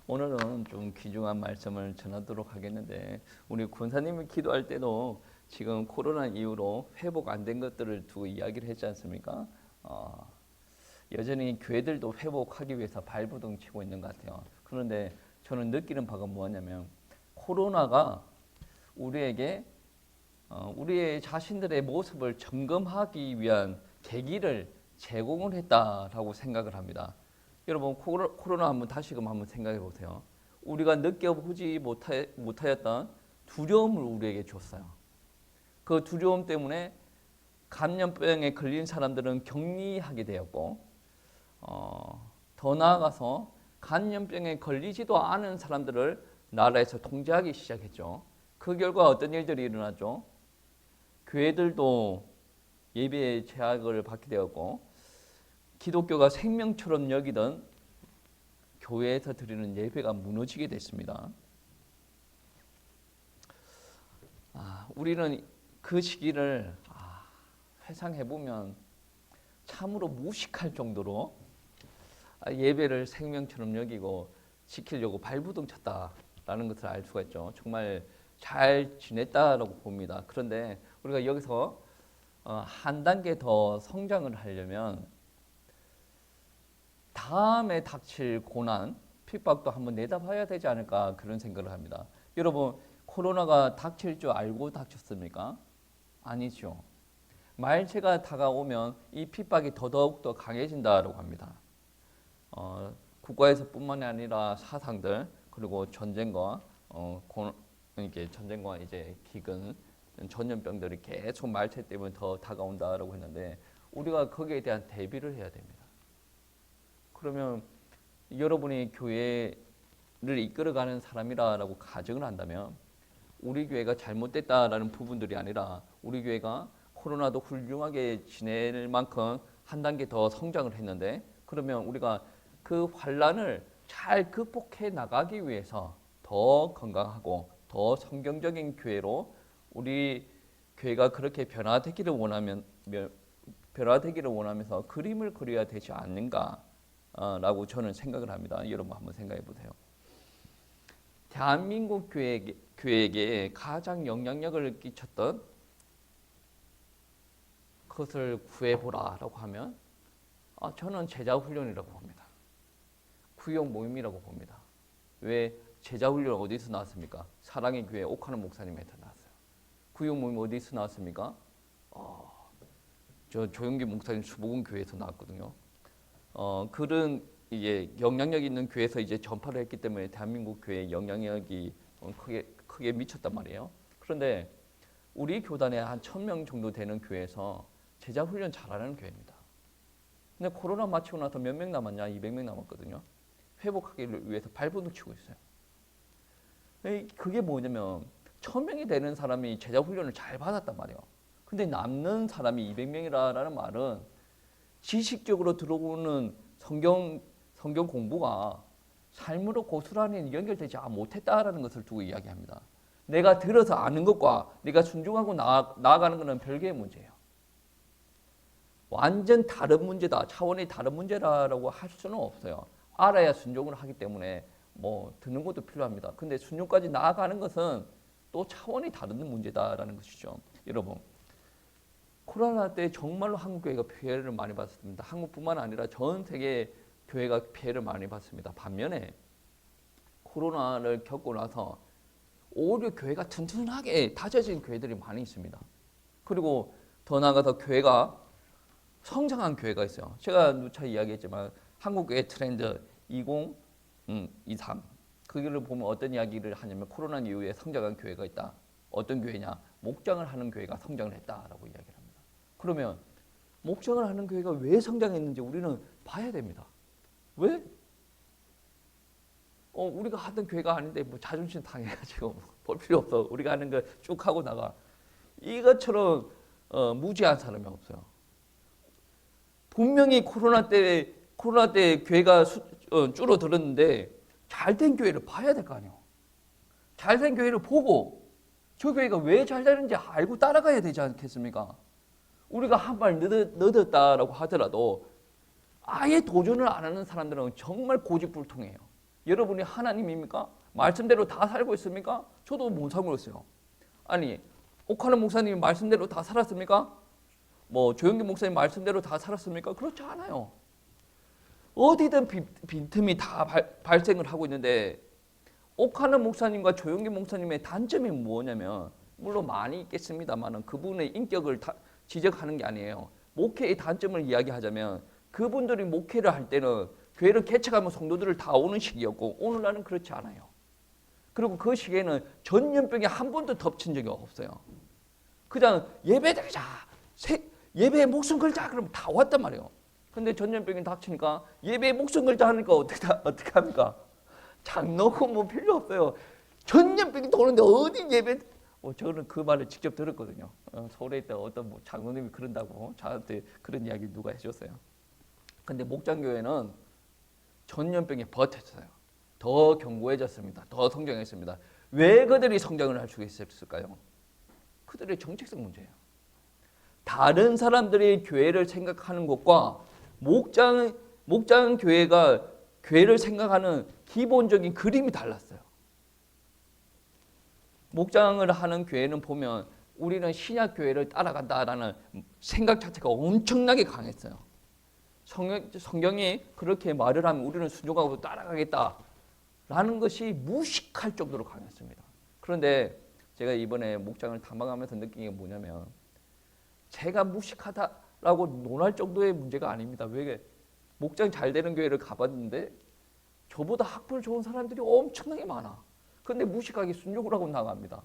오늘은 좀 귀중한 말씀을 전하도록 하겠는데, 우리 권사님이 기도할 때도 지금 코로나 이후로 회복 안 된 것들을 두고 이야기를 했지 않습니까? 여전히 교회들도 회복하기 위해서 발버둥 치고 있는 것 같아요. 그런데 저는 느끼는 바가 뭐냐면, 코로나가 우리에게 우리의 자신들의 모습을 점검하기 위한 계기를 제공을 했다라고 생각을 합니다. 여러분, 코로나 다시금 한번 생각해 보세요. 우리가 느껴보지 못하였던 두려움을 우리에게 줬어요. 그 두려움 때문에 감염병에 걸린 사람들은 격리하게 되었고, 더 나아가서 감염병에 걸리지도 않은 사람들을 나라에서 통제하기 시작했죠. 그 결과 어떤 일들이 일어났죠? 교회들도 예배의 제약을 받게 되었고, 기독교가 생명처럼 여기던 교회에서 드리는 예배가 무너지게 됐습니다. 우리는 그 시기를 회상해보면 참으로 무식할 정도로 예배를 생명처럼 여기고 지키려고 발부둥 쳤다라는 것을 알 수가 있죠. 정말 잘 지냈다라고 봅니다. 그런데 우리가 여기서 한 단계 더 성장을 하려면 다음에 닥칠 고난, 핍박도 한번 내다봐야 되지 않을까, 그런 생각을 합니다. 여러분, 코로나가 닥칠 줄 알고 닥쳤습니까? 아니죠. 말세가 다가오면 이 핍박이 더더욱 강해진다고 합니다. 국가에서뿐만이 아니라 사상들, 그리고 전쟁과 이게 전쟁과 이제 기근, 전염병들이 계속 말세 때문에 더 다가온다라고 했는데, 우리가 거기에 대한 대비를 해야 됩니다. 그러면 여러분이 교회를 이끌어가는 사람이라고 가정을 한다면, 우리 교회가 잘못됐다라는 부분들이 아니라 우리 교회가 코로나도 훌륭하게 지낼 만큼 한 단계 더 성장을 했는데, 그러면 우리가 그 환란을 잘 극복해 나가기 위해서 더 건강하고 더 성경적인 교회로 우리 교회가 그렇게 변화되기를 원하면서 그림을 그려야 되지 않는가 라고 저는 생각을 합니다. 여러분 한번 생각해 보세요. 대한민국 교회에게 가장 영향력을 끼쳤던 그것을 구해보라라고 하면 저는 제자훈련이라고 봅니다. 구역 모임이라고 봅니다. 왜 제자훈련 어디서 나왔습니까? 사랑의 교회 옥하는 목사님한테 나왔어요. 구역 모임 어디서 나왔습니까? 저 조영기 목사님 수복음 교회에서 나왔거든요. 그런 이게 영향력 있는 교회에서 이제 전파를 했기 때문에 대한민국 교회의 영향력이 크게 미쳤단 말이에요. 그런데 우리 교단에 한 1,000명 정도 되는 교회에서 제자 훈련 잘하는 교회입니다. 근데 코로나 마치고 나서 몇 명 남았냐? 200명 남았거든요. 회복하기를 위해서 발버둥 치고 있어요. 그게 뭐냐면 1,000명이 되는 사람이 제자 훈련을 잘 받았단 말이에요. 근데 남는 사람이 200명이라는 말은 지식적으로 들어오는 성경 공부가 삶으로 고스란히 연결되지 못했다라는 것을 두고 이야기합니다. 내가 들어서 아는 것과 내가 순종하고 나아가는 것은 별개의 문제예요. 완전 다른 문제다, 차원이 다른 문제라고 할 수는 없어요. 알아야 순종을 하기 때문에 듣는 것도 필요합니다. 근데 순종까지 나아가는 것은 또 차원이 다른 문제다라는 것이죠. 여러분, 코로나 때 정말로 한국 교회가 피해를 많이 받았습니다. 한국뿐만 아니라 전 세계 교회가 피해를 많이 받습니다. 반면에 코로나를 겪고 나서 오히려 교회가 튼튼하게 다져진 교회들이 많이 있습니다. 그리고 더 나아가서 교회가 성장한 교회가 있어요. 제가 누차 이야기했지만 한국교회 트렌드 2023 거기를 보면 어떤 이야기를 하냐면, 코로나 이후에 성장한 교회가 있다. 어떤 교회냐? 목장을 하는 교회가 성장을 했다라고 이야기를 합니다. 그러면 목장을 하는 교회가 왜 성장했는지 우리는 봐야 됩니다. 왜? 우리가 하던 교회가 아닌데 자존심 상해가지고 볼 필요 없어. 우리가 하는 거 쭉 하고 나가. 이것처럼 무지한 사람이 없어요. 분명히 코로나 때 교회가 줄어들었는데 잘된 교회를 봐야 될 거 아니에요. 잘된 교회를 보고 저 교회가 왜 잘 되는지 알고 따라가야 되지 않겠습니까? 우리가 한 발 늦었다라고 하더라도 아예 도전을 안 하는 사람들은 정말 고집불통해요. 여러분이 하나님입니까? 말씀대로 다 살고 있습니까? 저도 못 살고 있어요. 아니, 옥하는 목사님이 말씀대로 다 살았습니까? 뭐 조영기 목사님 말씀대로 다 살았습니까? 그렇지 않아요. 어디든 빈틈이 다 발생을 하고 있는데 옥하는 목사님과 조영기 목사님의 단점이 뭐냐면 물론 많이 있겠습니다만 그분의 인격을 지적하는 게 아니에요. 목회의 단점을 이야기하자면 그분들이 목회를 할 때는 교회를 개척하면 성도들을 다 오는 시기였고 오늘날은 그렇지 않아요. 그리고 그 시기에는 전염병이 한 번도 덮친 적이 없어요. 그냥 예배 드리자, 예배에 목숨 걸자 그러면 다 왔단 말이에요. 근데 전염병이 닥치니까 예배에 목숨 걸자 하니까 어떻게 합니까? 장로고 뭐 필요 없어요. 전염병이 도는데 어디 예배? 저는 그 말을 직접 들었거든요. 서울에 있다 어떤 뭐 장로님이 그런다고 저한테 그런 이야기 누가 해줬어요. 근데 목장교회는 전염병에 버텼어요. 더 견고해졌습니다. 더 성장했습니다. 왜 그들이 성장을 할 수 있었을까요? 그들의 정책성 문제예요. 다른 사람들이 교회를 생각하는 것과 목장 교회가 교회를 생각하는 기본적인 그림이 달랐어요. 목장을 하는 교회는 보면 우리는 신약 교회를 따라간다라는 생각 자체가 엄청나게 강했어요. 성경이 그렇게 말을 하면 우리는 순종하고 따라가겠다라는 것이 무식할 정도로 강했습니다. 그런데 제가 이번에 목장을 탐방하면서 느낀 게 뭐냐면 제가 무식하다라고 논할 정도의 문제가 아닙니다. 왜? 목장 잘 되는 교회를 가봤는데 저보다 학벌 좋은 사람들이 엄청나게 많아. 근데 무식하게 순종을 하고 나갑니다.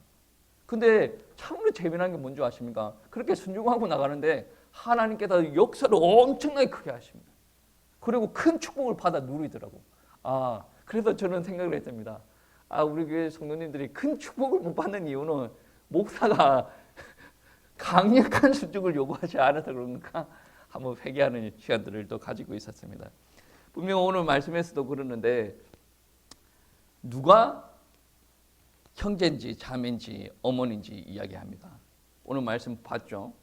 근데 참으로 재미난 게 뭔지 아십니까? 그렇게 순종하고 나가는데 하나님께서 역사를 엄청나게 크게 하십니다. 그리고 큰 축복을 받아 누리더라고. 그래서 저는 생각을 했습니다. 우리 교회 성도님들이 큰 축복을 못 받는 이유는 목사가 강력한 순종을 요구하지 않아서 그런가 한번 회개하는 시간들을 또 가지고 있었습니다. 분명 오늘 말씀에서도 그러는데 누가 형제인지 자매인지 어머니인지 이야기합니다. 오늘 말씀 봤죠?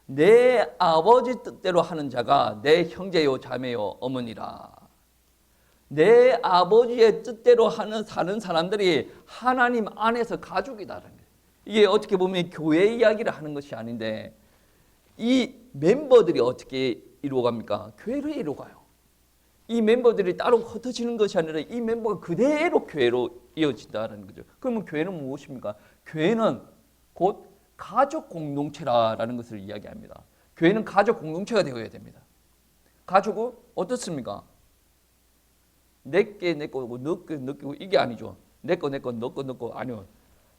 내 아버지 뜻대로 하는 자가 내 형제요 자매요 어머니라. 내 아버지의 뜻대로 사는 사람들이 하나님 안에서 가족이다라는 거예요. 이게 어떻게 보면 교회 이야기를 하는 것이 아닌데 이 멤버들이 어떻게 이루어갑니까? 교회를 이루어가요. 이 멤버들이 따로 흩어지는 것이 아니라 이 멤버가 그대로 교회로 이어진다는 거죠. 그러면 교회는 무엇입니까? 교회는 곧 가족 공동체라는 것을 이야기합니다. 교회는 가족 공동체가 되어야 됩니다. 가족은 어떻습니까? 내게 내 거고 너게 너 거고 이게 아니죠. 내 거 너 거 아니요.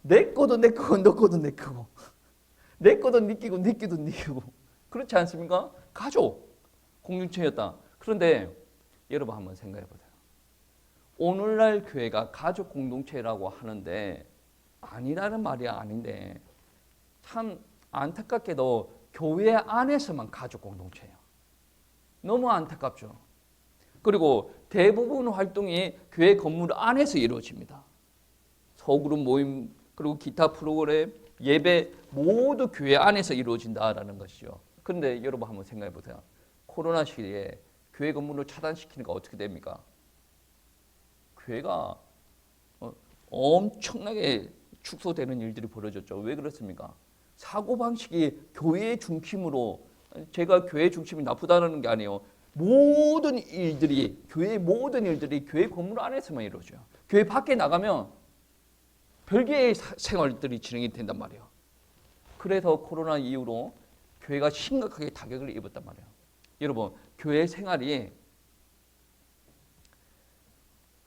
내 거도 내 거고 너 거도 내 거고 내 거도 네 끼고 네 끼도 네 끼고 그렇지 않습니까? 가족 공동체였다. 그런데 여러분 한번 생각해 보세요. 오늘날 교회가 가족 공동체라고 하는데 아니라는 말이 아닌데 참 안타깝게도 교회 안에서만 가족 공동체예요. 너무 안타깝죠. 그리고 대부분 활동이 교회 건물 안에서 이루어집니다. 소그룹 모임 그리고 기타 프로그램 예배 모두 교회 안에서 이루어진다라는 것이죠. 그런데 여러분 한번 생각해 보세요. 코로나 시기에 교회 건물을 차단시키니까 어떻게 됩니까? 교회가 엄청나게 축소되는 일들이 벌어졌죠. 왜 그렇습니까? 사고방식이 교회 중심으로, 제가 교회 중심이 나쁘다는 게 아니에요. 모든 일들이 교회 건물 안에서만 이루어져요. 교회 밖에 나가면 별개의 생활들이 진행이 된단 말이에요. 그래서 코로나 이후로 교회가 심각하게 타격을 입었단 말이에요. 여러분, 교회 생활이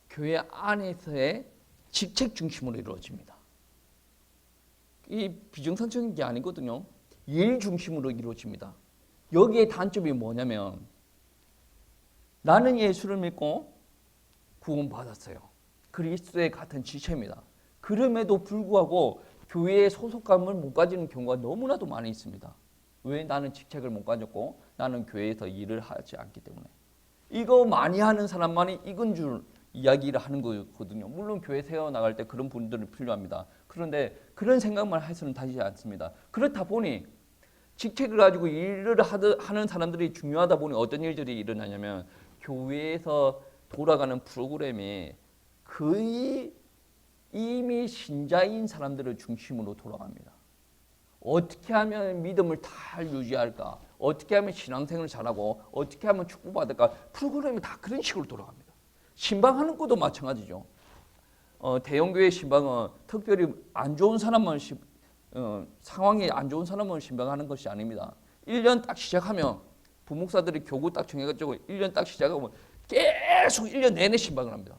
교회 안에서의 직책 중심으로 이루어집니다. 이 비정상적인 게 아니거든요. 일 중심으로 이루어집니다. 여기에 단점이 뭐냐면 나는 예수를 믿고 구원받았어요. 그리스도의 같은 지체입니다. 그럼에도 불구하고 교회에 소속감을 못 가지는 경우가 너무나도 많이 있습니다. 왜? 나는 직책을 못 가졌고 나는 교회에서 일을 하지 않기 때문에. 이거 많이 하는 사람만이 익은 줄 이야기를 하는 거거든요. 물론 교회 세워나갈 때 그런 분들은 필요합니다. 그런데 그런 생각만 해서는 되지 않습니다. 그렇다 보니 직책을 가지고 일을 하는 사람들이 중요하다 보니 어떤 일들이 일어나냐면 교회에서 돌아가는 프로그램이 거의 이미 신자인 사람들을 중심으로 돌아갑니다. 어떻게 하면 믿음을 잘 유지할까? 어떻게 하면 신앙생활을 잘하고 어떻게 하면 축복받을까? 프로그램이 다 그런 식으로 돌아갑니다. 신방하는 것도 마찬가지죠. 대형교회 신방은 특별히 안 좋은 사람만 상황이 안 좋은 사람만 신방하는 것이 아닙니다. 1년 딱 시작하면 부목사들이 교구 딱 정해가지고 1년 딱 시작하면 계속 1년 내내 신방을 합니다.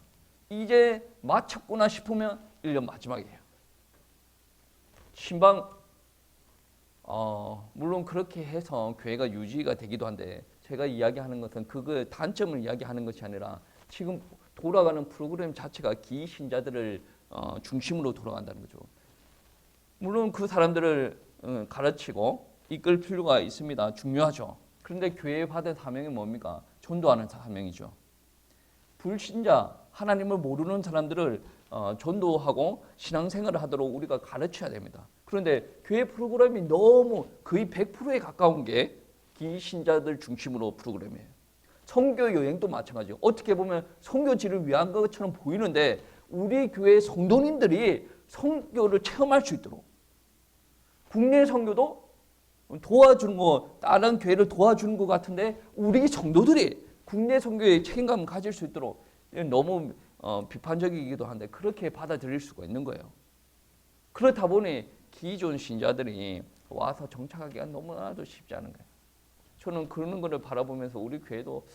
이제 마쳤구나 싶으면 1년 마지막이에요. 신방 물론 그렇게 해서 교회가 유지가 되기도 한데 제가 이야기하는 것은 그거의 단점을 이야기하는 것이 아니라 지금 돌아가는 프로그램 자체가 기신자들을 중심으로 돌아간다는 거죠. 물론 그 사람들을 가르치고 이끌 필요가 있습니다. 중요하죠. 그런데 교회에 받은 사명이 뭡니까? 전도하는 사명이죠. 불신자, 하나님을 모르는 사람들을 전도하고 신앙생활을 하도록 우리가 가르쳐야 됩니다. 그런데 교회 프로그램이 너무 거의 100%에 가까운 게 기신자들 중심으로 프로그램이에요. 선교 여행도 마찬가지예요. 어떻게 보면 선교지를 위한 것처럼 보이는데 우리 교회 성도님들이 선교를 체험할 수 있도록 국내 선교도 도와주는 거 다른 교회를 도와주는 것 같은데 우리 성도들이 국내 선교에 책임감을 가질 수 있도록 너무 비판적이기도 한데 그렇게 받아들일 수가 있는 거예요. 그렇다 보니 기존 신자들이 와서 정착하기가 너무나도 쉽지 않은 거예요. 저는 그런 거를 바라보면서 우리 교회도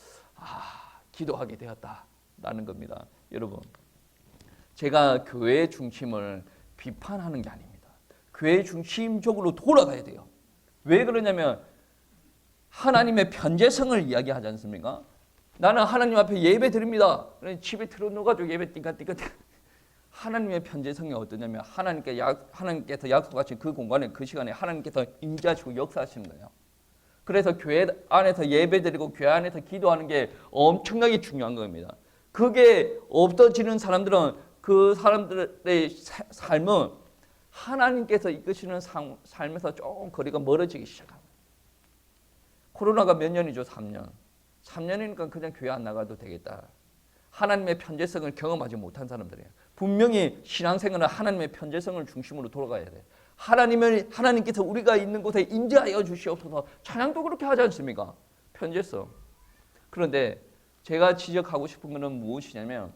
기도하게 되었다라는 겁니다. 여러분, 제가 교회 중심을 비판하는 게 아닙니다. 교회 중심적으로 돌아가야 돼요. 왜 그러냐면 하나님의 편재성을 이야기하지 않습니까? 나는 하나님 앞에 예배 드립니다. 집에 들어놓아가지고 예배 띵까띵까. 하나님의 편재성이 어떠냐면 하나님께서 약속하신 그 공간에 그 시간에 하나님께서 임재하시고 역사하시는 거예요. 그래서 교회 안에서 예배드리고 교회 안에서 기도하는 게 엄청나게 중요한 겁니다. 그게 없어지는 사람들은 그 사람들의 삶은 하나님께서 이끄시는 삶에서 조금 거리가 멀어지기 시작합니다. 코로나가 몇 년이죠? 3년. 3년이니까 그냥 교회 안 나가도 되겠다. 하나님의 편재성을 경험하지 못한 사람들이에요. 분명히 신앙생활은 하나님의 편재성을 중심으로 돌아가야 돼요. 하나님께서 우리가 있는 곳에 임재하여 주시옵소서. 찬양도 그렇게 하지 않습니까? 편재성. 그런데 제가 지적하고 싶은 것은 무엇이냐면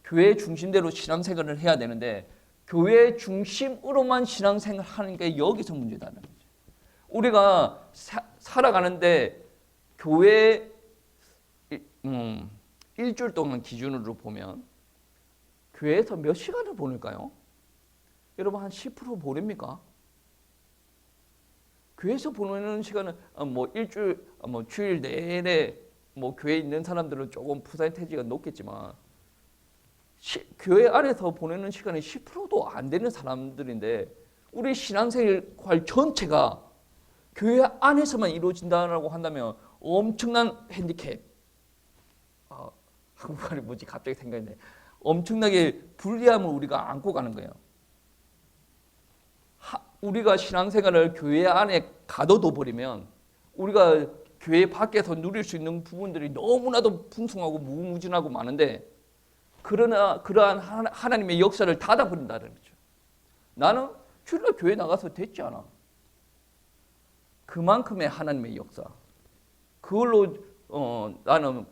교회 중심대로 신앙생활을 해야 되는데 교회 중심으로만 신앙생활 하는 게 여기서 문제다는 거죠. 우리가 살아가는데 교회 일주일 동안 기준으로 보면 교회에서 몇 시간을 보낼까요? 여러분 한 10% 보냅니까? 교회에서 보내는 시간은 주일 내내 교회에 있는 사람들은 조금 퍼센테이지가 높겠지만 교회 안에서 보내는 시간이 10%도 안 되는 사람들인데 우리 신앙생활 전체가 교회 안에서만 이루어진다고 한다면 엄청난 핸디캡. 한국말이 뭐지? 갑자기 생각이 나네. 엄청나게 불리함을 우리가 안고 가는 거예요. 우리가 신앙생활을 교회 안에 가둬둬 버리면 우리가 교회 밖에서 누릴 수 있는 부분들이 너무나도 풍성하고 무궁무진하고 많은데 그러나 그러한 하나님의 역사를 닫아버린다는 거죠. 나는 주일날 교회 나가서 됐지 않아. 그만큼의 하나님의 역사. 그걸로 나는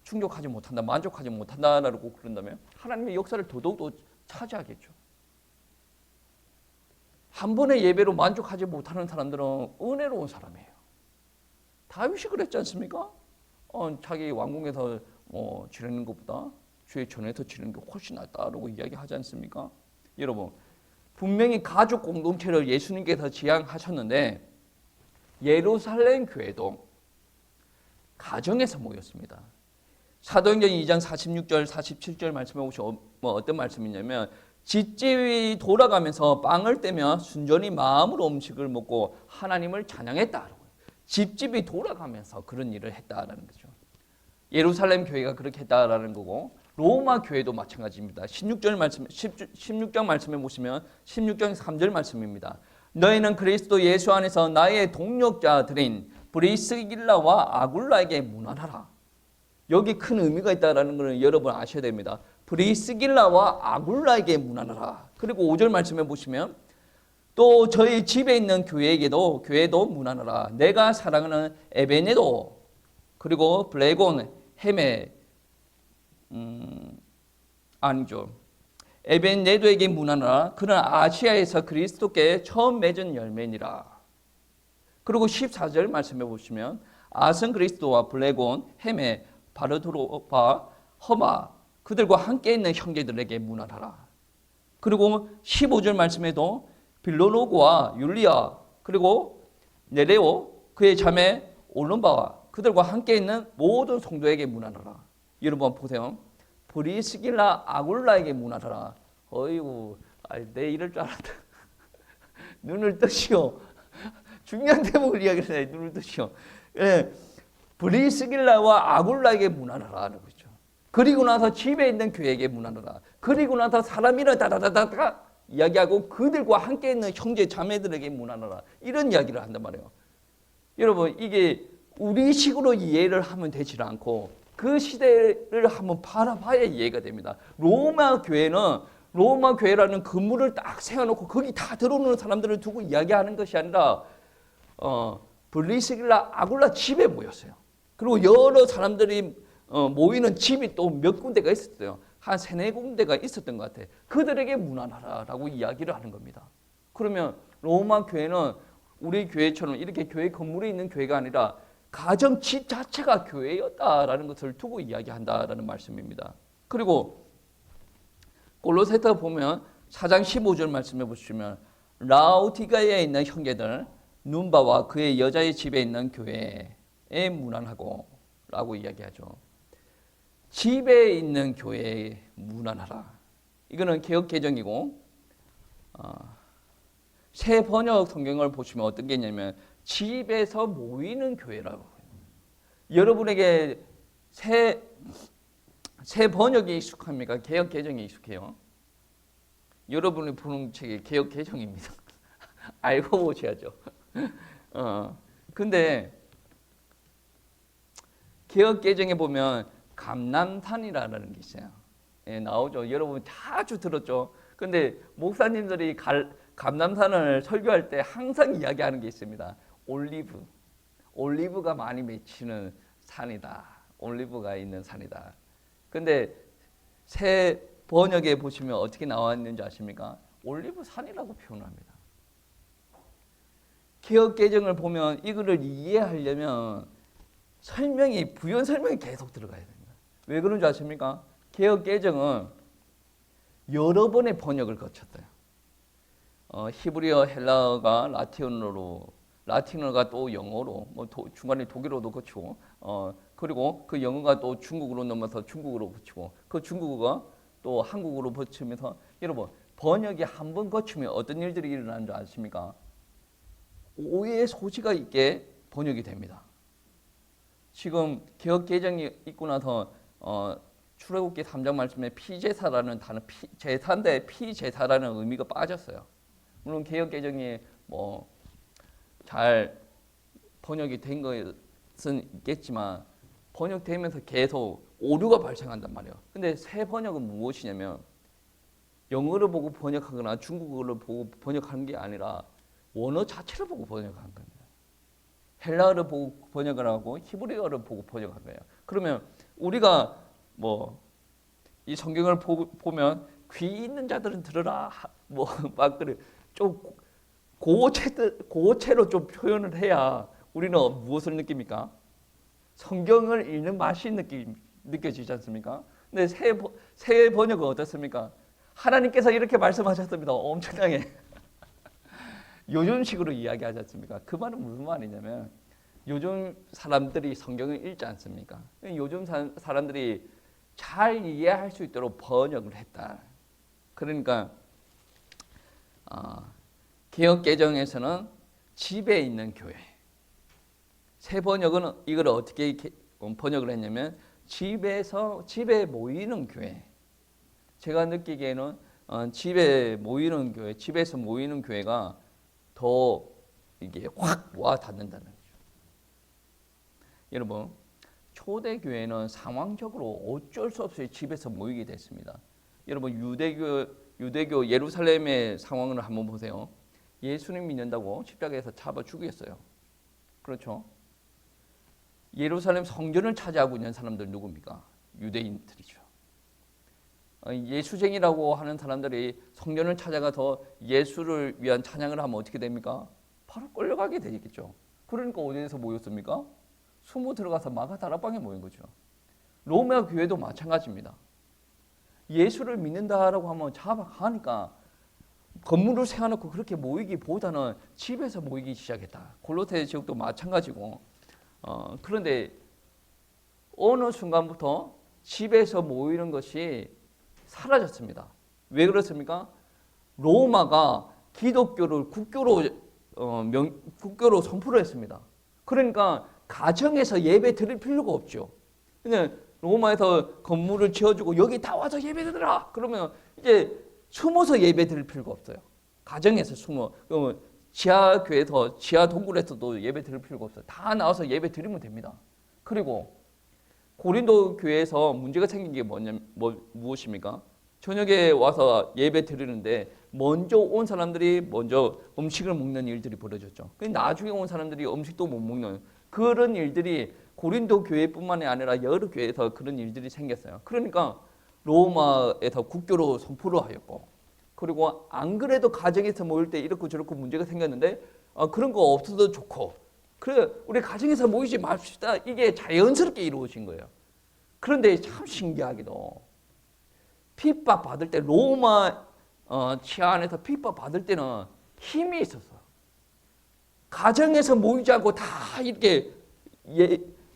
충족하지 못한다, 만족하지 못한다라고 그런다면 하나님의 역사를 더더욱더 차지하겠죠. 한 번의 예배로 만족하지 못하는 사람들은 은혜로운 사람이에요. 다윗이 그랬지 않습니까? 자기 왕궁에서 지내는 것보다 주의 전에서 지내는 게 훨씬 낫다라고 이야기하지 않습니까? 여러분, 분명히 가족 공동체를 예수님께서 지향하셨는데 예루살렘 교회도 가정에서 모였습니다. 사도행전 2장 46절 47절 말씀해 보시면 어떤 말씀이냐면 집집이 돌아가면서 빵을 떼며 순전히 마음으로 음식을 먹고 하나님을 찬양했다. 집집이 돌아가면서 그런 일을 했다라는 거죠. 예루살렘 교회가 그렇게 했다라는 거고 로마 교회도 마찬가지입니다. 16장 말씀해 보시면 16장 3절 말씀입니다. 너희는 그리스도 예수 안에서 나의 동력자들인 브리스길라와 아굴라에게 문안하라. 여기 큰 의미가 있다는 것을 여러분 아셔야 됩니다. 브리스길라와 아굴라에게 문안하라. 그리고 5절 말씀해 보시면 또 저희 집에 있는 교회도 문안하라. 내가 사랑하는 에베네도 그리고 블레곤 헤메 아니죠. 에벤네도에게 문안하라. 그는 아시아에서 그리스도께 처음 맺은 열매니라. 그리고 14절 말씀해 보시면 아슨 그리스도와 블레곤, 헤메, 바르도로바, 허마 그들과 함께 있는 형제들에게 문안하라. 그리고 15절 말씀에도 빌로로고와 율리아 그리고 네레오 그의 자매 올lum바와 그들과 함께 있는 모든 성도에게 문안하라. 여러분 보세요. 브리스길라 아굴라에게 문안하라. 어이구, 내 이럴 줄 알았다. 눈을 뜨시오. 중요한 대목을 이야기를 해. 눈을 뜨시오. 예, 브리스길라와 아굴라에게 문안하라는 거죠. 그리고 나서 집에 있는 교회에게 문안하라. 그리고 나서 사람이라 다다다다다 이야기하고 그들과 함께 있는 형제 자매들에게 문안하라. 이런 이야기를 한단 말이에요. 여러분 이게 우리식으로 이해를 하면 되지 않고 그 시대를 한번 바라봐야 이해가 됩니다. 로마 교회라는 건물을 딱 세워놓고 거기 다 들어오는 사람들을 두고 이야기하는 것이 아니라 브리스길라 아굴라 집에 모였어요. 그리고 여러 사람들이 모이는 집이 또 몇 군데가 있었어요. 한 3-4군데가 있었던 것 같아요. 그들에게 문안하라라고 이야기를 하는 겁니다. 그러면 로마 교회는 우리 교회처럼 이렇게 교회 건물이 있는 교회가 아니라 가정 집 자체가 교회였다라는 것을 두고 이야기한다라는 말씀입니다. 그리고 골로새서 보면 4장 15절 말씀해 보시면 라오디가에 있는 형제들 눈바와 그의 여자의 집에 있는 교회에 문안하고 라고 이야기하죠. 집에 있는 교회에 문안하라. 이거는 개역 개정이고 새 번역 성경을 보시면 어떤 게 있냐면 집에서 모이는 교회라고. 여러분에게 새 번역이 익숙합니까? 개역 개정이 익숙해요? 여러분이 보는 책이 개역 개정입니다. 알고 보셔야죠. 근데 개역 개정에 보면 감람산이라는 게 있어요. 예, 나오죠. 여러분 자주 들었죠. 근데 목사님들이 감람산을 설교할 때 항상 이야기하는 게 있습니다. 올리브가 많이 맺히는 산이다. 올리브가 있는 산이다. 근데 새 번역에 보시면 어떻게 나와 있는지 아십니까? 올리브 산이라고 표현합니다. 개역 개정을 보면 이거를 이해하려면 부연 설명이 계속 들어가야 됩니다. 왜 그런 줄 아십니까? 개역 개정은 여러 번의 번역을 거쳤어요. 히브리어, 헬라어가 라틴어가 또 영어로, 중간에 독일어도 거치고, 그리고 그 영어가 또 중국으로 넘어서 중국어로 거치고, 그 중국어가 또 한국어로 거치면서, 여러분, 번역이 한 번 거치면 어떤 일들이 일어나는 줄 아십니까? 오해의 소지가 있게 번역이 됩니다. 지금 개역 개정이 있고 나서 출애굽기 3장 말씀에 피제사라는 단어, 제사인데 피제사라는 의미가 빠졌어요. 물론 개역 개정이 잘 번역이 된 것은 있겠지만 번역되면서 계속 오류가 발생한단 말이에요. 근데 새 번역은 무엇이냐면 영어를 보고 번역하거나 중국어를 보고 번역하는 게 아니라 원어 자체를 보고 번역한 겁니다. 헬라어를 보고 번역을 하고 히브리어를 보고 번역한 거예요. 그러면 우리가 이 성경을 보면 귀 있는 자들은 들으라 막 그래 좀 고체로 좀 표현을 해야 우리는 무엇을 느낍니까? 성경을 읽는 맛이 느껴지지 않습니까? 근데 새 번역은 어떻습니까? 하나님께서 이렇게 말씀하셨습니다. 엄청나게 요즘식으로 이야기하지 않습니까? 그 말은 무슨 말이냐면 요즘 사람들이 성경을 읽지 않습니까? 요즘 사람들이 잘 이해할 수 있도록 번역을 했다. 그러니까 개역 개정에서는 집에 있는 교회. 새 번역은 이걸 어떻게 번역을 했냐면 집에 모이는 교회. 제가 느끼기에는 집에 모이는 교회, 집에서 모이는 교회가 더 이게 확 와 닿는다는 거죠. 여러분, 초대교회는 상황적으로 어쩔 수 없이 집에서 모이게 됐습니다. 여러분 유대교 예루살렘의 상황을 한번 보세요. 예수님 믿는다고 십자가에서 잡아 죽였어요. 그렇죠? 예루살렘 성전을 차지하고 있는 사람들 누굽니까? 유대인들이죠. 예수쟁이라고 하는 사람들이 성전을 찾아가서 예수를 위한 찬양을 하면 어떻게 됩니까? 바로 끌려가게 되겠죠. 그러니까 어디에서 모였습니까? 숨어 들어가서 마가 다락방에 모인 거죠. 로마 교회도 마찬가지입니다. 예수를 믿는다라고 하면 잡아가니까 건물을 세워놓고 그렇게 모이기보다는 집에서 모이기 시작했다. 골로새 지역도 마찬가지고. 그런데 어느 순간부터 집에서 모이는 것이 사라졌습니다. 왜 그렇습니까? 로마가 기독교를 국교로 선포를 했습니다. 그러니까 가정에서 예배 드릴 필요가 없죠. 그냥 로마에서 건물을 지어주고 여기 다 와서 예배 드리라. 그러면 이제 숨어서 예배 드릴 필요가 없어요. 가정에서 숨어. 지하 교회에서 지하 동굴에서도 예배 드릴 필요가 없어요. 다 나와서 예배 드리면 됩니다. 그리고 고린도 교회에서 문제가 생긴 게 무엇입니까? 저녁에 와서 예배 드리는데 먼저 온 사람들이 먼저 음식을 먹는 일들이 벌어졌죠. 나중에 온 사람들이 음식도 못 먹는 그런 일들이 고린도 교회뿐만이 아니라 여러 교회에서 그런 일들이 생겼어요. 그러니까 로마에서 국교로 선포를 하였고, 그리고 안 그래도 가정에서 모일 때 이렇고 저렇고 문제가 생겼는데 그런 거 없어도 좋고, 그래 우리 가정에서 모이지 맙시다. 이게 자연스럽게 이루어진 거예요. 그런데 참 신기하게도 핍박 받을 때 로마 치하 안에서 핍박 받을 때는 힘이 있었어요. 가정에서 모이지 않고 다 이렇게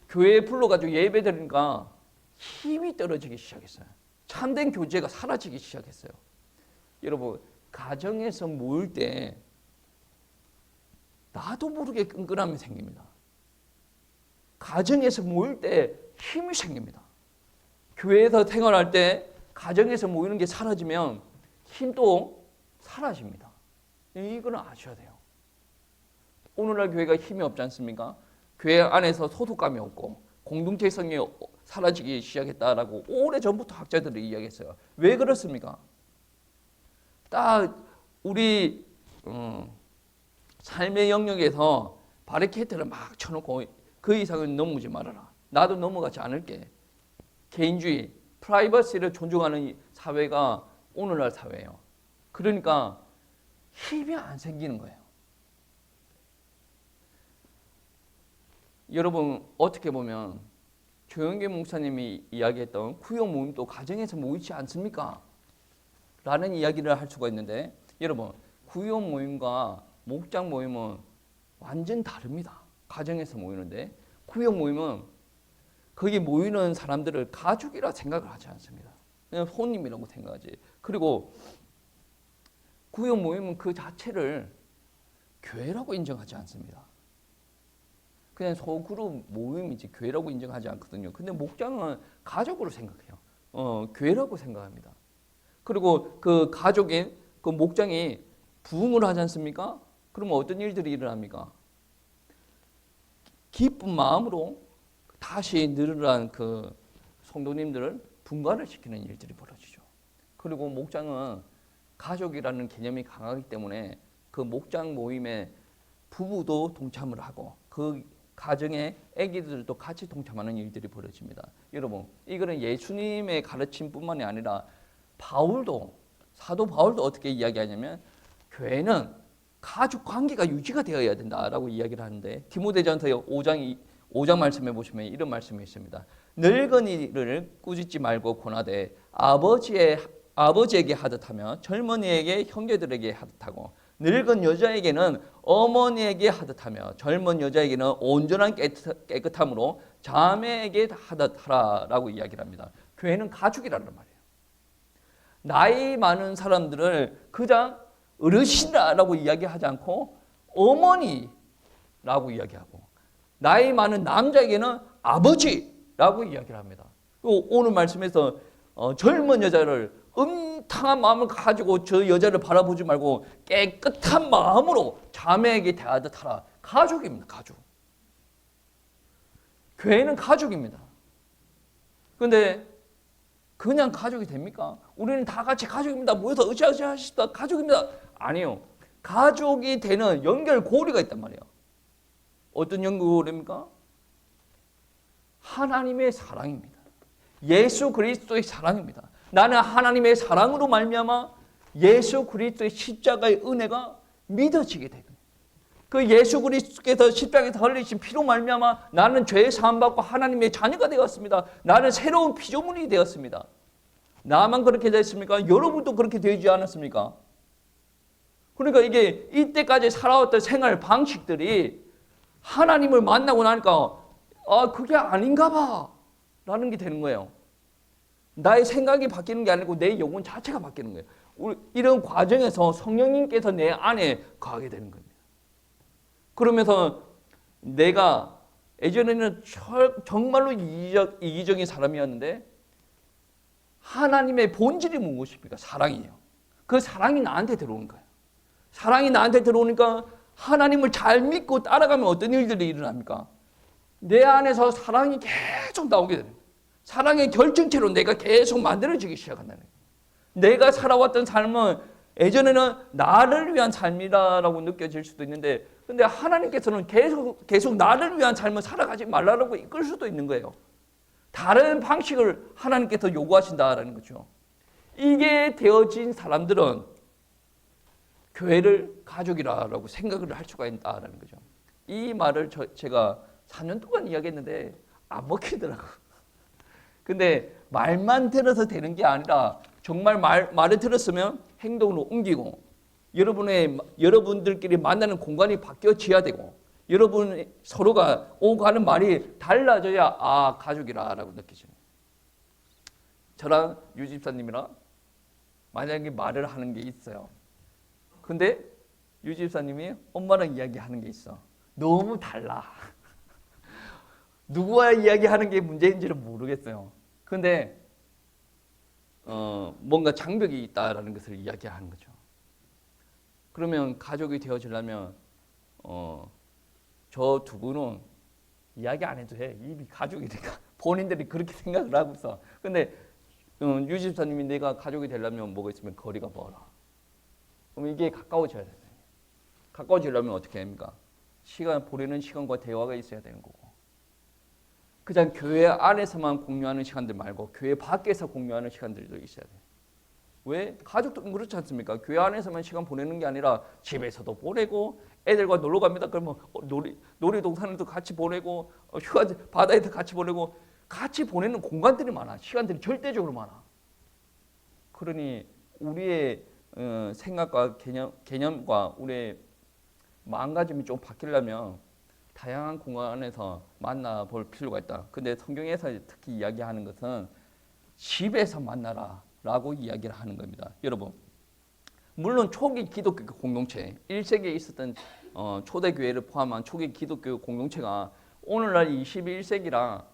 교회에 불러가지고 예배 드리니까 힘이 떨어지기 시작했어요. 참된 교제가 사라지기 시작했어요. 여러분, 가정에서 모일 때 나도 모르게 끈끈함이 생깁니다. 가정에서 모일 때 힘이 생깁니다. 교회에서 생활할 때 가정에서 모이는 게 사라지면 힘도 사라집니다. 이거는 아셔야 돼요. 오늘날 교회가 힘이 없지 않습니까? 교회 안에서 소속감이 없고 공동체성이 사라지기 시작했다라고 오래전부터 학자들이 이야기했어요. 왜 그렇습니까? 딱 우리 삶의 영역에서 바리케이트를 막 쳐놓고 그 이상은 넘어오지 말아라. 나도 넘어가지 않을게. 개인주의, 프라이버시를 존중하는 사회가 오늘날 사회예요. 그러니까 힘이 안 생기는 거예요. 여러분, 어떻게 보면 조영계 목사님이 이야기했던 구역 모임도 가정에서 모이지 않습니까? 라는 이야기를 할 수가 있는데, 여러분, 구역 모임과 목장 모임은 완전 다릅니다. 가정에서 모이는데, 구역 모임은 거기 모이는 사람들을 가족이라 생각을 하지 않습니다. 그냥 손님이라고 생각하지. 그리고 구역 모임은 그 자체를 교회라고 인정하지 않습니다. 그냥 소그룹 모임이지 교회라고 인정하지 않거든요. 근데 목장은 가족으로 생각해요. 교회라고 생각합니다. 그리고 그 가족인 그 목장이 부흥을 하지 않습니까? 그러면 어떤 일들이 일어납니까? 기쁜 마음으로 다시 늘어난 그 성도님들을 분가를 시키는 일들이 벌어지죠. 그리고 목장은 가족이라는 개념이 강하기 때문에 그 목장 모임에 부부도 동참을 하고 그 가정의 아기들도 같이 동참하는 일들이 벌어집니다. 여러분, 이거는 예수님의 가르침뿐만이 아니라 사도 바울도 어떻게 이야기하냐면 교회는 가족 관계가 유지가 되어야 된다라고 이야기를 하는데, 디모데전서 5장 말씀해 보시면 이런 말씀이 있습니다. 늙은이를 꾸짖지 말고 권하되 아버지에게 하듯하며 젊은이에게 형제들에게 하듯하고 늙은 여자에게는 어머니에게 하듯하며 젊은 여자에게는 온전한 깨끗함으로 자매에게 하듯하라라고 이야기를 합니다. 교회는 가족이라는 말이에요. 나이 많은 사람들을 그냥 어르신이라고 이야기하지 않고 어머니라고 이야기하고, 나이 많은 남자에게는 아버지라고 이야기를 합니다. 오늘 말씀에서 젊은 여자를 음탕한 마음을 가지고 저 여자를 바라보지 말고 깨끗한 마음으로 자매에게 대하듯 하라. 가족입니다. 가족. 교회는 가족입니다. 근데 그냥 가족이 됩니까? 우리는 다 같이 가족입니다. 모여서 으쌰으쌰 하시다 가족입니다. 아니요. 가족이 되는 연결고리가 있단 말이에요. 어떤 연결고리입니까? 하나님의 사랑입니다. 예수 그리스도의 사랑입니다. 나는 하나님의 사랑으로 말미암아 예수 그리스도의 십자가의 은혜가 믿어지게 되거든요. 그 예수 그리스도께서 십자가에서 흘리신 피로 말미암아 나는 죄 사함 받고 하나님의 자녀가 되었습니다. 나는 새로운 피조물이 되었습니다. 나만 그렇게 됐습니까? 여러분도 그렇게 되지 않았습니까? 그러니까 이게 이때까지 살아왔던 생활 방식들이 하나님을 만나고 나니까 그게 아닌가 봐 라는 게 되는 거예요. 나의 생각이 바뀌는 게 아니고 내 영혼 자체가 바뀌는 거예요. 이런 과정에서 성령님께서 내 안에 거하게 되는 겁니다. 그러면서 내가 예전에는 정말로 이기적인 사람이었는데 하나님의 본질이 무엇입니까? 사랑이에요. 그 사랑이 나한테 들어오는 거예요. 사랑이 나한테 들어오니까 하나님을 잘 믿고 따라가면 어떤 일들이 일어납니까? 내 안에서 사랑이 계속 나오게 되는 거예요. 사랑의 결정체로 내가 계속 만들어지기 시작한다는 거예요. 내가 살아왔던 삶은 예전에는 나를 위한 삶이라고 느껴질 수도 있는데 근데 하나님께서는 계속 나를 위한 삶을 살아가지 말라고 이끌 수도 있는 거예요. 다른 방식을 하나님께서 요구하신다라는 거죠. 이게 되어진 사람들은 교회를 가족이라고 생각을 할 수가 있다라는 거죠. 이 말을 제가 4년 동안 이야기했는데 안 먹히더라고요. 근데 말만 들어서 되는 게 아니라 정말 말을 들었으면 행동으로 옮기고 여러분들끼리 만나는 공간이 바뀌어져야 되고 여러분 서로가 오고 가는 말이 달라져야 가족이라고 느끼죠. 저랑 유 집사님이랑 만약에 말을 하는 게 있어요. 근데 유 집사님이 엄마랑 이야기하는 게 있어. 너무 달라. 누구와 이야기하는 게 문제인지는 모르겠어요. 근데 뭔가 장벽이 있다라는 것을 이야기하는 거죠. 그러면 가족이 되어지려면 저 두 분은 이야기 안 해도 해. 이미 가족이니까 본인들이 그렇게 생각을 하고 있어. 근데 유 집사님이 내가 가족이 되려면 뭐가 있으면 거리가 멀어. 그럼 이게 가까워져야 돼. 가까워지려면 어떻게 합니까? 보내는 시간과 대화가 있어야 되는 거고. 그냥 교회 안에서만 공유하는 시간들 말고 교회 밖에서 공유하는 시간들도 있어야 돼. 왜? 가족도 그렇지 않습니까? 교회 안에서만 시간 보내는 게 아니라 집에서도 보내고 애들과 놀러 갑니다. 그러면 놀이동산에도 같이 보내고 휴가 바다에도 같이 보내고 같이 보내는 공간들이 많아. 시간들이 절대적으로 많아. 그러니 우리의 생각과 개념과 우리의 마음가짐이 좀 바뀌려면 다양한 공간에서 만나볼 필요가 있다. 근데 성경에서 특히 이야기하는 것은 집에서 만나라 라고 이야기를 하는 겁니다. 여러분, 물론 초기 기독교 공동체, 1세기에 있었던 초대교회를 포함한 초기 기독교 공동체가 오늘날 21세기랑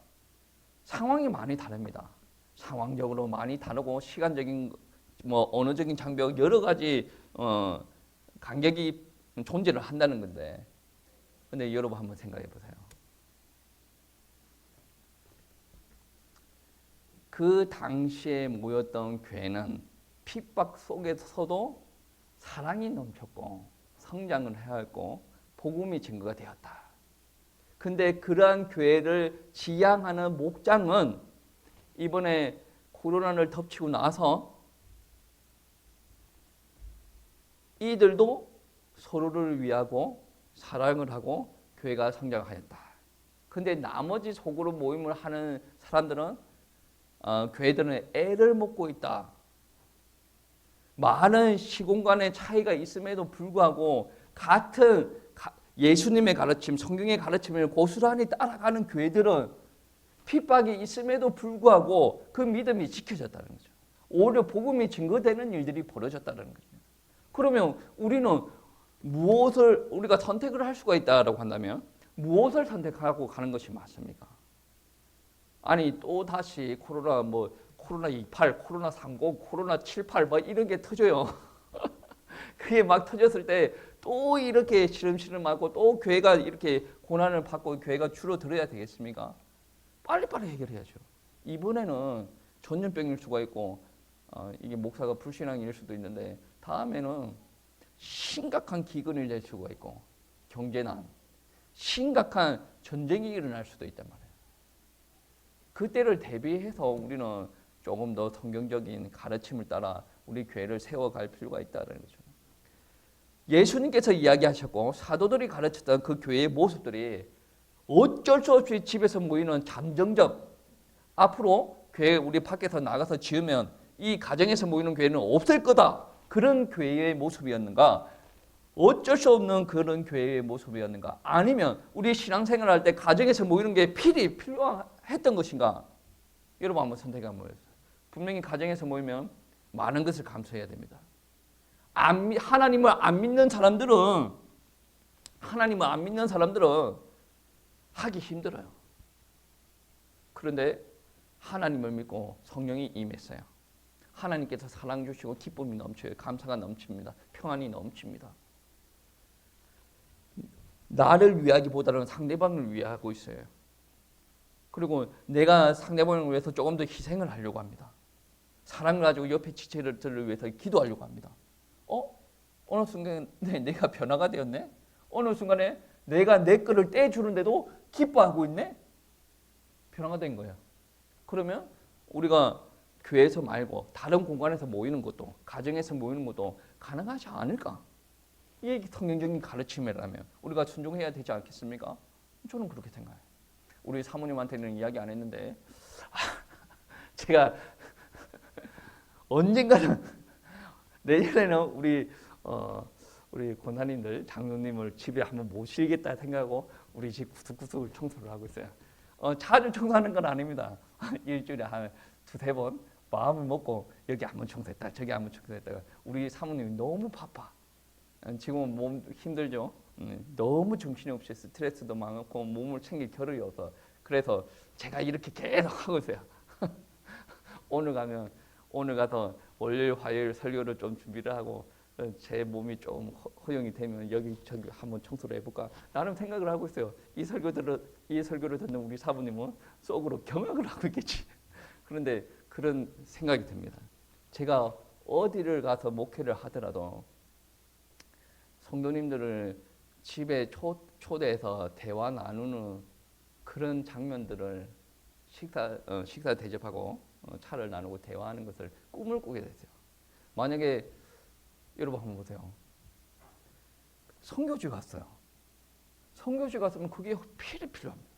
상황이 많이 다릅니다. 상황적으로 많이 다르고 시간적인 언어적인 장벽 여러 가지 간격이 존재를 한다는 건데 근데 여러분 한번 생각해 보세요. 그 당시에 모였던 교회는 핍박 속에서도 사랑이 넘쳤고 성장을 해야 했고 복음이 증거가 되었다. 근데 그러한 교회를 지향하는 목장은 이번에 코로나를 덮치고 나서 이들도 서로를 위하고 사랑을 하고 교회가 성장하였다. 근데 나머지 속으로 모임을 하는 사람들은 교회들은 애를 먹고 있다. 많은 시공간의 차이가 있음에도 불구하고 같은 예수님의 가르침, 성경의 가르침을 고스란히 따라가는 교회들은 핍박이 있음에도 불구하고 그 믿음이 지켜졌다는 거죠. 오히려 복음이 증거되는 일들이 벌어졌다는 거죠. 그러면 우리는 무엇을 우리가 선택을 할 수가 있다라고 한다면 무엇을 선택하고 가는 것이 맞습니까? 아니 또 다시 코로나 28, 코로나 30, 코로나 78 이런 게 터져요. 그게 막 터졌을 때 또 이렇게 시름시름하고 또 교회가 이렇게 고난을 받고 교회가 줄어들어야 되겠습니까? 빨리빨리 해결해야죠. 이번에는 전염병일 수가 있고 이게 목사가 불신앙일 수도 있는데 다음에는 심각한 기근이 될 수가 있고 경제난, 심각한 전쟁이 일어날 수도 있단 말이에요. 그때를 대비해서 우리는 조금 더 성경적인 가르침을 따라 우리 교회를 세워갈 필요가 있다는 거죠. 예수님께서 이야기하셨고 사도들이 가르쳤던 그 교회의 모습들이 어쩔 수 없이 집에서 모이는 잠정적, 앞으로 교회 우리 밖에서 나가서 지으면 이 가정에서 모이는 교회는 없을 거다, 그런 교회의 모습이었는가? 어쩔 수 없는 그런 교회의 모습이었는가? 아니면 우리 신앙생활 할 때 가정에서 모이는 게 필요했던 것인가? 여러분 한번 선택해 한번 해보세요. 분명히 가정에서 모이면 많은 것을 감수해야 됩니다. 하나님을 안 믿는 사람들은 하기 힘들어요. 그런데 하나님을 믿고 성령이 임했어요. 하나님께서 사랑 주시고 기쁨이 넘쳐요. 감사가 넘칩니다. 평안이 넘칩니다. 나를 위하기보다는 상대방을 위하고 있어요. 그리고 내가 상대방을 위해서 조금 더 희생을 하려고 합니다. 사랑을 가지고 옆에 지체들을 위해서 기도하려고 합니다. 어느 순간에 내가 변화가 되었네? 어느 순간에 내가 내 거를 떼주는데도 기뻐하고 있네? 변화가 된 거예요. 그러면 우리가 교회에서 말고 다른 공간에서 모이는 것도, 가정에서 모이는 것도 가능하지 않을까? 이게 성경적인 가르침이라면 우리가 순종해야 되지 않겠습니까? 저는 그렇게 생각해요. 우리 사모님한테는 이야기 안 했는데 제가 언젠가는 내년에는 우리 권사님들, 장로님을 집에 한번 모시겠다 생각하고 우리 집 구석구석을 청소를 하고 있어요. 자주 청소하는 건 아닙니다. 일주일에 한 두세 번 마음을 먹고 여기 한번 청소했다, 저기 한번 청소했다가 우리 사모님이 너무 바빠. 지금은 몸 힘들죠. 너무 정신이 없이 스트레스도 많고 몸을 챙길 겨를이 없어. 그래서 제가 이렇게 계속 하고 있어요. 오늘 가서 월요일, 화요일 설교를 좀 준비를 하고 제 몸이 좀 허용이 되면 여기저기 한번 청소를 해볼까? 나름 생각을 하고 있어요. 이 설교를 듣는 우리 사부님은 속으로 경악을 하고 있겠지. 그런데 그런 생각이 듭니다. 제가 어디를 가서 목회를 하더라도 성도님들을 집에 초대해서 대화 나누는 그런 장면들을 식사 대접하고 차를 나누고 대화하는 것을 꿈을 꾸게 됐어요. 만약에 여러분 한번 보세요. 선교지 갔어요. 선교지 갔으면 그게 필요합니다.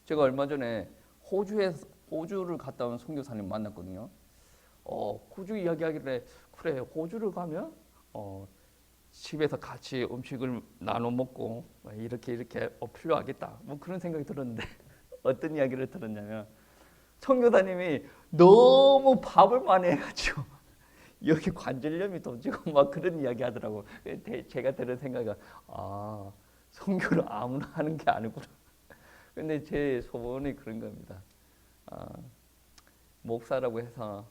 제가 얼마 전에 호주를 갔다 온 선교사님 만났거든요. 호주 이야기하길래 그래, 호주를 가면 집에서 같이 음식을 나눠 먹고 이렇게 필요하겠다. 뭐 그런 생각이 들었는데 어떤 이야기를 들었냐면 선교사님이 너무 밥을 많이 해가지고 여기 관절염이 도지고 막 그런 이야기 하더라고. 제가 들은 생각이 선교를 아무나 하는 게 아니구나. 근데 제 소원이 그런 겁니다. 목사라고 해서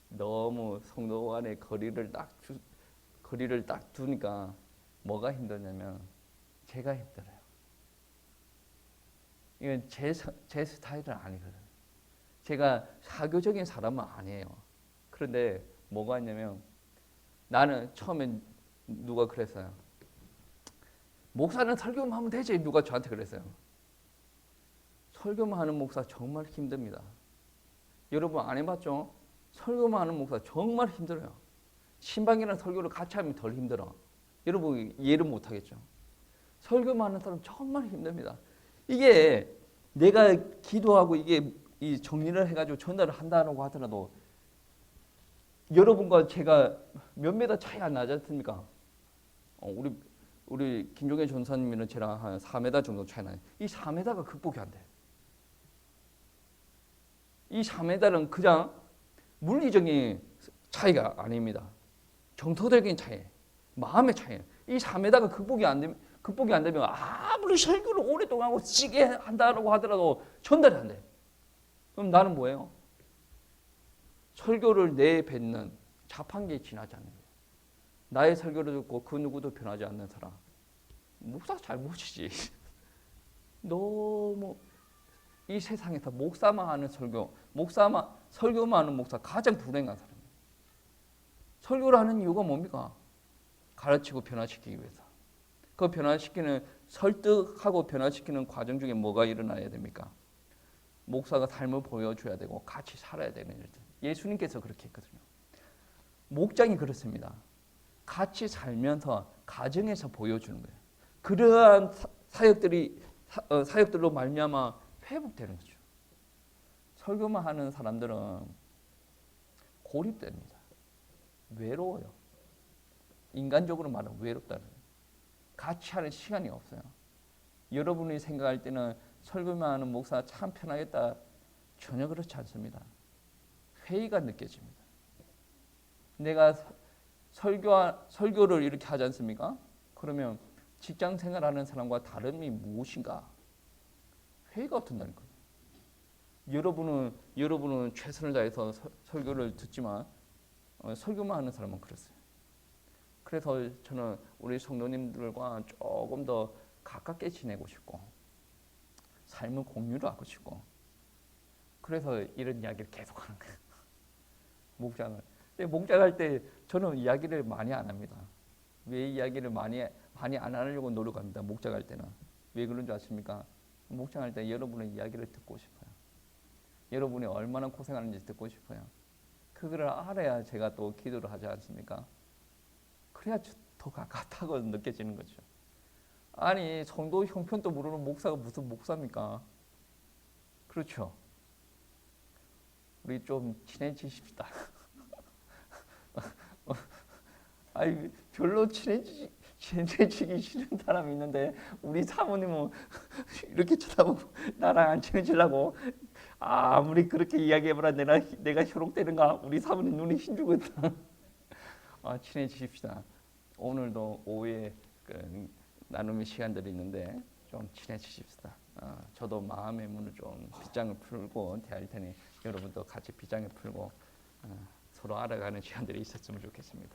너무 성도 간의 거리를 딱 두니까 뭐가 힘드냐면 제가 힘들어요. 이건 제 스타일은 아니거든요. 제가 사교적인 사람은 아니에요. 그런데 뭐가 있냐면 나는 처음엔 누가 그랬어요. 목사는 설교만 하면 되지. 누가 저한테 그랬어요. 설교만 하는 목사 정말 힘듭니다. 여러분 안 해봤죠? 설교만 하는 목사 정말 힘들어요. 신방이랑 설교를 같이 하면 덜 힘들어. 여러분 이해를 못하겠죠? 설교만 하는 사람 정말 힘듭니다. 이게 내가 기도하고 이게 이 정리를 해가지고 전달을 한다고 하더라도 여러분과 제가 몇 미터 차이 안 나지 않습니까? 우리 김종현 전사님이랑 저랑 한 4m 정도 차이 나요. 이 4m가 극복이 안 돼. 이 4m는 그냥 물리적인 차이가 아닙니다. 정서적인 차이, 마음의 차이. 이 4m가 극복이 안 되면 아무리 설교를 오랫동안 하고 지게 한다고 하더라도 전달이 안 돼. 그럼 나는 뭐예요? 설교를 내뱉는 자판기에 지나지 않는 거예요. 나의 설교를 듣고 그 누구도 변하지 않는 사람. 목사 잘못이지. 너무 이 세상에서 목사만 하는 설교만 하는 목사 가장 불행한 사람이에요. 설교를 하는 이유가 뭡니까? 가르치고 변화시키기 위해서. 그 변화시키는 설득하고 변화시키는 과정 중에 뭐가 일어나야 됩니까? 목사가 삶을 보여줘야 되고 같이 살아야 되는 일들. 예수님께서 그렇게 했거든요. 목장이 그렇습니다. 같이 살면서 가정에서 보여주는 거예요. 그러한 사역들로 말미암아 회복되는 거죠. 설교만 하는 사람들은 고립됩니다. 외로워요. 인간적으로 말하면 외롭다는 거예요. 같이 하는 시간이 없어요. 여러분이 생각할 때는 설교만 하는 목사 참 편하겠다. 전혀 그렇지 않습니다. 회의가 느껴집니다. 내가 설교를 이렇게 하지 않습니까? 그러면 직장 생활하는 사람과 다름이 무엇인가? 회의가 없던다는 거예요. 여러분은 최선을 다해서 설교를 듣지만 설교만 하는 사람은 그렇어요. 그래서 저는 우리 성도님들과 조금 더 가깝게 지내고 싶고 삶을 공유를 하고 싶고 그래서 이런 이야기를 계속하는 거예요. 목장을. 근데 목장할 때 저는 이야기를 많이 안 합니다. 왜 이야기를 많이 안 하려고 노력합니다. 목장할 때는. 왜 그런 줄 아십니까? 목장할 때 여러분의 이야기를 듣고 싶어요. 여러분이 얼마나 고생하는지 듣고 싶어요. 그거를 알아야 제가 또 기도를 하지 않습니까? 그래야 더 가깝다고 느껴지는 거죠. 아니 성도 형편도 모르는 목사가 무슨 목사입니까? 그렇죠. 우리 좀 친해지십시다. 아니 별로 친해지기 싫은 사람이 있는데 우리 사모님은 이렇게 쳐다보고 나랑 안 친해지려고 아무리 그렇게 이야기해봐라 내가 현혹되는가? 우리 사모님 눈이 흰죽었다. 친해지십시다. 오늘도 오후에 나눔의 시간들이 있는데 좀 친해지십시다. 저도 마음의 문을 좀 빗장을 풀고 대할 테니 여러분도 같이 빗장을 풀고 서로 알아가는 시간들이 있었으면 좋겠습니다.